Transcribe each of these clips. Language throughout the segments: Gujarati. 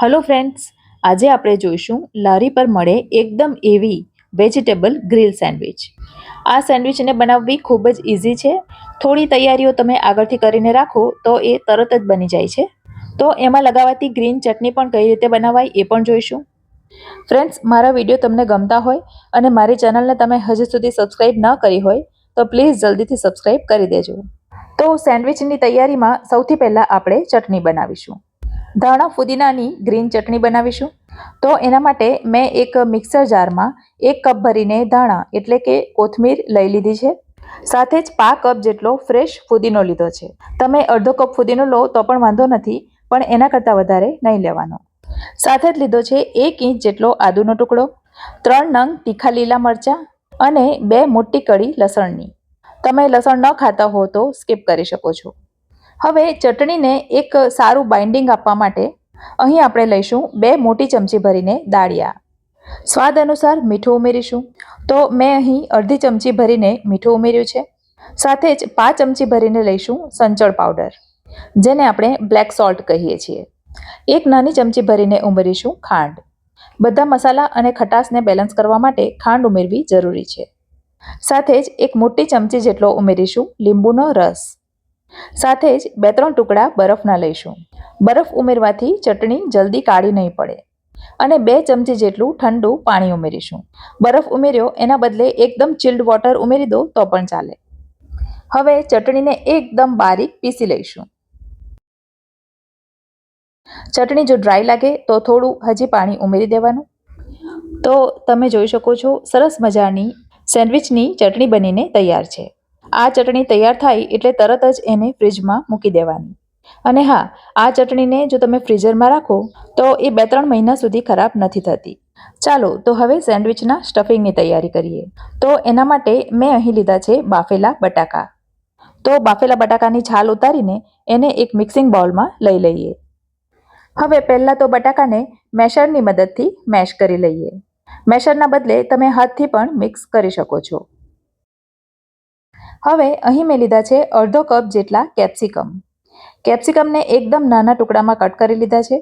હેલો ફ્રેન્ડ્સ, આજે આપણે જોઈશું લારી પર મળે એકદમ એવી વેજીટેબલ ગ્રીલ સેન્ડવિચ. આ સેન્ડવિચને બનાવવી ખૂબ જ ઇઝી છે. થોડી તૈયારીઓ તમે આગળથી કરીને રાખો તો એ તરત જ બની જાય છે. તો એમાં લગાવાતી ગ્રીન ચટણી પણ કઈ રીતે બનાવાય એ પણ જોઈશું. ફ્રેન્ડ્સ, મારા વિડીયો તમને ગમતા હોય અને મારી ચેનલને તમે હજી સુધી સબસ્ક્રાઈબ ન કરી હોય તો પ્લીઝ જલ્દીથી સબસ્ક્રાઈબ કરી દેજો. તો સેન્ડવિચની તૈયારીમાં સૌથી પહેલાં આપણે ચટણી બનાવીશું. ધાણા ફુદીનાની ગ્રીન ચટણી બનાવીશું. તો એના માટે મેં એક મિક્સર જારમાં 1 કપ ભરીને ધાણા એટલે કે કોથમીર લઈ લીધી છે. સાથે જ 5 કપ જેટલો ફ્રેશ ફુદીનો લીધો છે. તમે અડધો કપ ફુદીનો લો તો પણ વાંધો નથી, પણ એના કરતાં વધારે નહીં લેવાનો. સાથે જ લીધો છે 1 ઇંચ જેટલો આદુનો ટુકડો, 3 નંગ તીખા લીલા મરચાં અને 2 મોટી કળી લસણની. તમે લસણ ન ખાતા હો તો સ્કીપ કરી શકો છો. હવે ચટણીને એક સારું બાઇન્ડિંગ આપવા માટે અહીં આપણે લઈશું 2 મોટી ચમચી ભરીને દાળિયા. સ્વાદ અનુસાર મીઠું ઉમેરીશું. તો મેં અહીં અડધી ચમચી ભરીને મીઠું ઉમેર્યું છે. સાથે જ 5 ચમચી ભરીને લઈશું સંચળ પાવડર, જેને આપણે બ્લેક સોલ્ટ કહીએ છીએ. 1 નાની ચમચી ભરીને ઉમેરીશું ખાંડ. બધા મસાલા અને ખટાશને બેલેન્સ કરવા માટે ખાંડ ઉમેરવી જરૂરી છે. સાથે જ 1 મોટી ચમચી જેટલો ઉમેરીશું લીંબુનો રસ. સાથે જ 2-3 ટુકડા બરફના લઈશું. બરફ ઉમેરવાથી ચટણી જલ્દી કાળી નહીં પડે. અને 2 ચમચી જેટલું ઠંડુ પાણી ઉમેરીશું. બરફ ઉમેર્યો એના બદલે એકદમ ચિલ્ડ વોટર ઉમેરી દો તો પણ ચાલે. હવે ચટણીને એકદમ બારીક પીસી લઈશું. ચટણી જો ડ્રાય લાગે તો થોડું હજી પાણી ઉમેરી દેવાનું. તો તમે જોઈ શકો છો, સરસ મજાની સેન્ડવિચની ચટણી બનીને તૈયાર છે. આ ચટણી તૈયાર થાય એટલે તરત જ એને ફ્રીજમાં મૂકી દેવાની. અને હા, આ ચટણીને જો તમે ફ્રીઝરમાં રાખો તો એ 2-3 મહિના સુધી ખરાબ નથી થતી. ચાલો તો હવે સેન્ડવિચના સ્ટફિંગની તૈયારી કરીએ. તો એના માટે મેં અહીં લીધા છે બાફેલા બટાકા. તો બાફેલા બટાકાની છાલ ઉતારીને એને એક મિક્સિંગ બાઉલમાં લઈ લઈએ. હવે પહેલાં તો બટાકાને મેશરની મદદથી મેશ કરી લઈએ. મેશરના બદલે તમે હાથથી પણ મિક્સ કરી શકો છો. હવે અહીં મેં લીધા છે અડધો કપ જેટલા કેપ્સિકમ. કેપ્સિકમને એકદમ નાના ટુકડામાં કટ કરી લીધા છે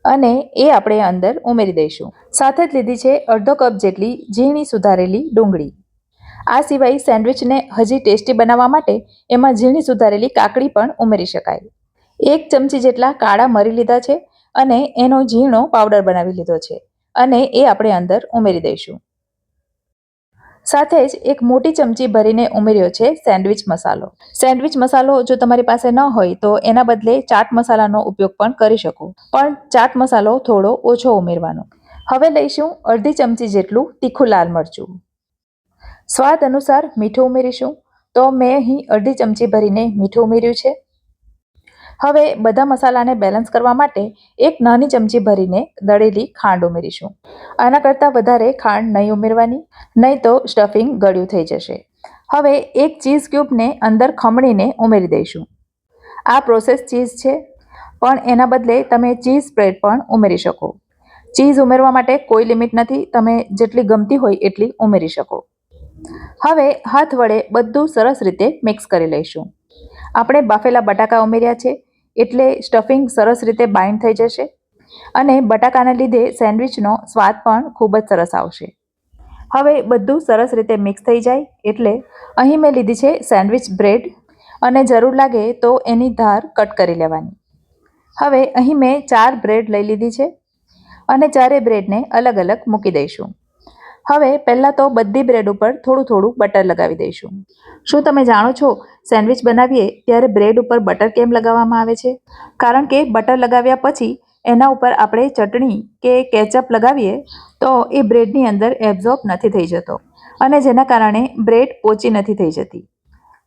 અને એ આપણે અંદર ઉમેરી દઈશું. સાથે જ લીધી છે અડધો કપ જેટલી ઝીણી સુધારેલી ડુંગળી. આ સિવાય સેન્ડવિચને હજી ટેસ્ટી બનાવવા માટે એમાં ઝીણી સુધારેલી કાકડી પણ ઉમેરી શકાય. 1 ચમચી જેટલા કાળા મરી લીધા છે અને એનો ઝીણો પાવડર બનાવી લીધો છે અને એ આપણે અંદર ઉમેરી દઈશું. સાથે જ 1 મોટી ચમચી ભરીને ઉમેર્યો છે સેન્ડવિચ મસાલો. સેન્ડવિચ મસાલો જો તમારી પાસે ન હોય તો એના બદલે ચાટ મસાલાનો ઉપયોગ પણ કરી શકો, પણ ચાટ મસાલો થોડો ઓછો ઉમેરવાનો. હવે લઈશું અડધી ચમચી જેટલું તીખું લાલ મરચું. સ્વાદ અનુસાર મીઠું ઉમેરીશું. તો મેં અહીં અડધી ચમચી ભરીને મીઠું ઉમેર્યું છે. હવે બધા મસાલાને બેલેન્સ કરવા માટે 1 નાની ચમચી ભરીને દળેલી ખાંડ ઉમેરીશું. આના કરતાં વધારે ખાંડ નહીં ઉમેરવાની, નહીં તો સ્ટફિંગ ગળ્યું થઈ જશે. હવે 1 ચીઝ ક્યુબને અંદર ખમણીને ઉમેરી દઈશું. આ પ્રોસેસ ચીઝ છે, પણ એના બદલે તમે ચીઝ સ્પ્રેડ પણ ઉમેરી શકો. ચીઝ ઉમેરવા માટે કોઈ લિમિટ નથી, તમે જેટલી ગમતી હોય એટલી ઉમેરી શકો. હવે હાથ વડે બધું સરસ રીતે મિક્સ કરી લઈશું. આપણે બાફેલા બટાકા ઉમેર્યા છે એટલે સ્ટફિંગ સરસ રીતે બાઇન્ડ થઈ જશે અને બટાકાના લીધે સેન્ડવિચનો સ્વાદ પણ ખૂબ જ સરસ આવશે. હવે બધું સરસ રીતે મિક્સ થઈ જાય એટલે અહીં મેં લીધી છે સેન્ડવિચ બ્રેડ અને જરૂર લાગે તો એની ધાર કટ કરી લેવાની. હવે અહીં મેં 4 બ્રેડ લઈ લીધી છે અને 4 બ્રેડને અલગ અલગ મૂકી દઈશું. હવે પહેલાં તો બધી બ્રેડ ઉપર થોડું થોડું બટર લગાવી દઈશું. શું તમે જાણો છો, સેન્ડવિચ બનાવીએ ત્યારે બ્રેડ ઉપર બટર કેમ લગાવવામાં આવે છે? કારણ કે બટર લગાવ્યા પછી એના ઉપર આપણે ચટણી કે કેચઅપ લગાવીએ તો એ બ્રેડની અંદર એબ્ઝોર્બ નથી થઈ જતો અને જેના કારણે બ્રેડ પોચી નથી થઈ જતી.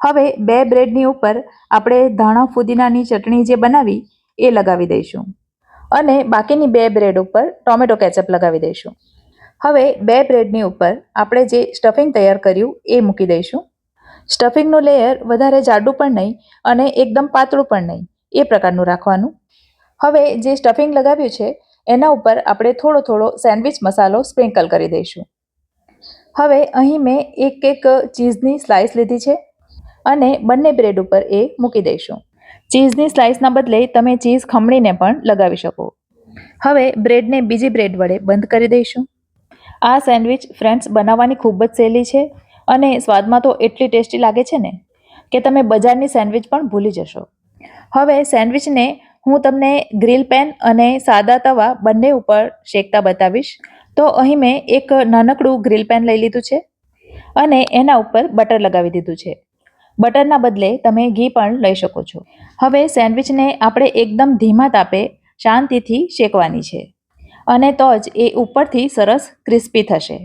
હવે 2 બ્રેડની ઉપર આપણે ધાણા ફુદીનાની ચટણી જે બનાવી એ લગાવી દઈશું અને બાકીની 2 બ્રેડ ઉપર ટોમેટો કેચઅપ લગાવી દઈશું. હવે 2 બ્રેડની ઉપર આપણે જે સ્ટફિંગ તૈયાર કર્યું એ મૂકી દઈશું. સ્ટફિંગનું લેયર વધારે જાડું પણ નહીં અને એકદમ પાતળું પણ નહીં, એ પ્રકારનું રાખવાનું. હવે જે સ્ટફિંગ લગાવ્યું છે એના ઉપર આપણે થોડો થોડો સેન્ડવિચ મસાલો સ્પ્રિંકલ કરી દઈશું. હવે અહીં મેં એક ચીઝની સ્લાઇસ લીધી છે અને બંને બ્રેડ ઉપર એ મૂકી દઈશું. ચીઝની સ્લાઇસના બદલે તમે ચીઝ ખમણીને પણ લગાવી શકો. હવે બ્રેડને બીજી બ્રેડ વડે બંધ કરી દઈશું. આ સેન્ડવિચ ફ્રેન્ડ્સ બનાવવાની ખૂબ જ સહેલી છે અને સ્વાદમાં તો એટલી ટેસ્ટી લાગે છે ને કે તમે બજારની સેન્ડવિચ પણ ભૂલી જશો. હવે સેન્ડવિચને હું તમને ગ્રીલ પેન અને સાદા તવા બંને ઉપર શેકતા બતાવીશ. તો અહીં મેં એક નાનકડું ગ્રીલ પેન લઈ લીધું છે અને એના ઉપર બટર લગાવી દીધું છે. બટરના બદલે તમે ઘી પણ લઈ શકો છો. હવે સેન્ડવિચને આપણે એકદમ ધીમા તાપે શાંતિથી શેકવાની છે અને તો જ એ ઉપરથી સરસ ક્રિસ્પી થશે.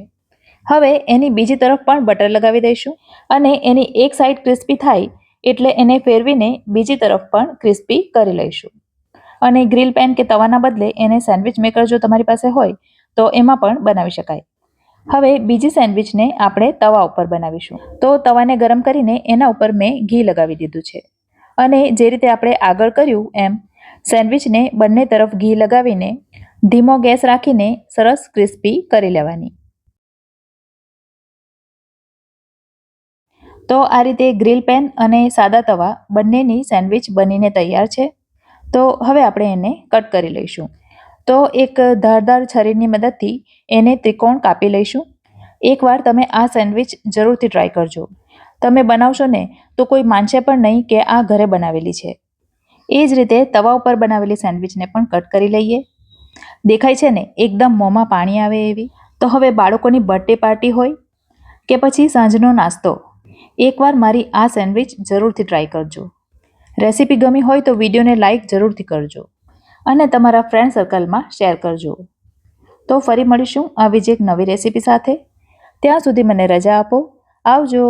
હવે એની બીજી તરફ પણ બટર લગાવી દઈશું અને એની એક સાઈડ ક્રિસ્પી થાય એટલે એને ફેરવીને બીજી તરફ પણ ક્રિસ્પી કરી લઈશું. અને ગ્રીલ પેન કે તવાના બદલે એને સેન્ડવિચ મેકર જો તમારી પાસે હોય તો એમાં પણ બનાવી શકાય. હવે બીજી સેન્ડવિચને આપણે તવા ઉપર બનાવીશું. તો તવાને ગરમ કરીને એના ઉપર મેં ઘી લગાવી દીધું છે અને જે રીતે આપણે આગળ કર્યું એમ સેન્ડવિચને બંને તરફ ઘી લગાવીને ધીમો ગેસ રાખીને સરસ ક્રિસ્પી કરી લેવાની. તો આ રીતે ગ્રીલ પેન અને સાદા તવા બંનેની સેન્ડવિચ બનીને તૈયાર છે. તો હવે આપણે એને કટ કરી લઈશું. તો એક ધારદાર છરીની મદદથી એને ત્રિકોણ કાપી લઈશું. એકવાર તમે આ સેન્ડવિચ જરૂરથી ટ્રાય કરજો. તમે બનાવશો ને તો કોઈ માનશે પણ નહીં કે આ ઘરે બનાવેલી છે. એ જ રીતે તવા ઉપર બનાવેલી સેન્ડવિચને પણ કટ કરી લઈએ. દેખાય છે ને એકદમ મોંમાં પાણી આવે એવી. તો હવે બાળકોની બર્થડે પાર્ટી હોય કે પછી સાંજનો નાસ્તો, એકવાર મારી આ સેન્ડવિચ જરૂરથી ટ્રાય કરજો. રેસીપી ગમી હોય તો વિડીયોને લાઇક જરૂરથી કરજો અને તમારા ફ્રેન્ડ સર્કલમાં શેર કરજો. તો ફરી મળીશું આવી જ એક નવી રેસીપી સાથે. ત્યાં સુધી મને રજા આપો. આવજો.